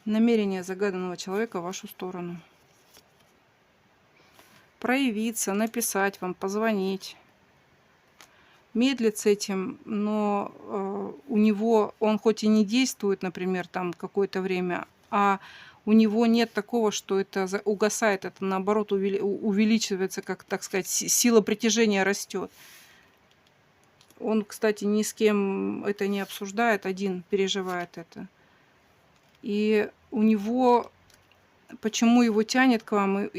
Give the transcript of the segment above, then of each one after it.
намерение загаданного человека в вашу сторону. Проявиться, написать вам, позвонить. Медлит с этим, но у него, он хоть и не действует, например, там какое-то время, а у него нет такого, что это угасает, это наоборот увеличивается, как, так сказать, сила притяжения растет. Он, кстати, ни с кем это не обсуждает, один переживает это. И у него, почему его тянет к вам,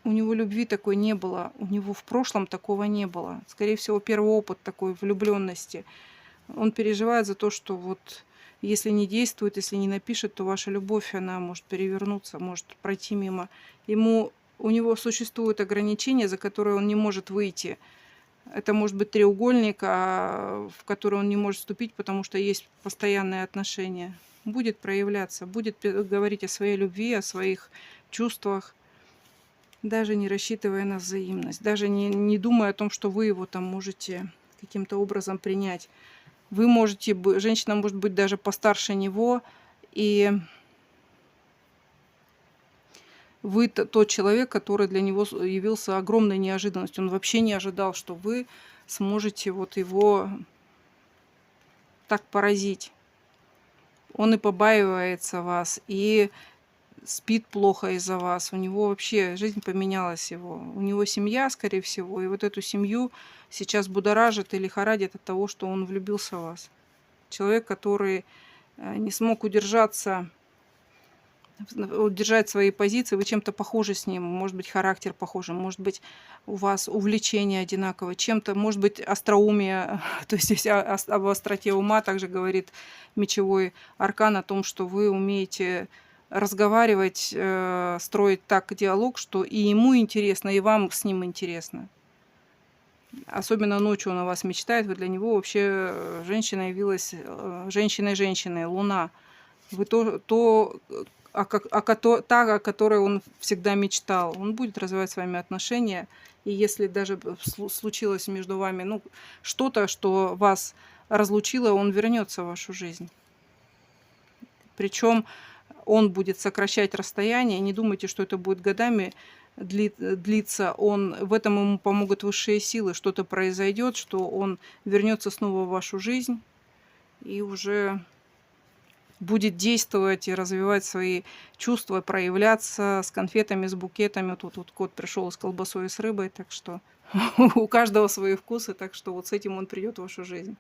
у него любви такой не было, у него в прошлом такого не было. Скорее всего, первый опыт такой влюбленности. Он переживает за то, что вот если не действует, если не напишет, то ваша любовь, она может перевернуться, может пройти мимо. У него существуют ограничения, за которые он не может выйти. Это может быть треугольник, в который он не может вступить, потому что есть постоянные отношения. Будет проявляться, будет говорить о своей любви, о своих чувствах, даже не рассчитывая на взаимность, даже не думая о том, что вы его там можете каким-то образом принять. Вы можете, женщина может быть даже постарше него, и вы тот человек, который для него явился огромной неожиданностью. Он вообще не ожидал, что вы сможете вот его так поразить. Он и побаивается вас, и спит плохо из-за вас. У него вообще жизнь поменялась его. У него семья, скорее всего, и вот эту семью сейчас будоражит и лихорадит от того, что он влюбился в вас. Человек, который не смог удержать свои позиции, вы чем-то похожи с ним, может быть, характер похожий, может быть, у вас увлечение одинаковое, чем-то, может быть, остроумие, то есть здесь об остроте ума также говорит мечевой аркан о том, что вы умеете разговаривать, строить так диалог, что и ему интересно, и вам с ним интересно. Особенно ночью он о вас мечтает, вы для него вообще женщина явилась женщиной-женщиной, луна. Вы та, о которой он всегда мечтал. Он будет развивать с вами отношения. И если даже случилось между вами что-то, что вас разлучило, он вернется в вашу жизнь. Причем он будет сокращать расстояние. Не думайте, что это будет годами длиться. В этом ему помогут высшие силы. Что-то произойдет, что он вернется снова в вашу жизнь и уже будет действовать и развивать свои чувства, проявляться с конфетами, с букетами. Тут кот пришел с колбасой и с рыбой, так что у каждого свои вкусы, так что вот с этим он придет в вашу жизнь.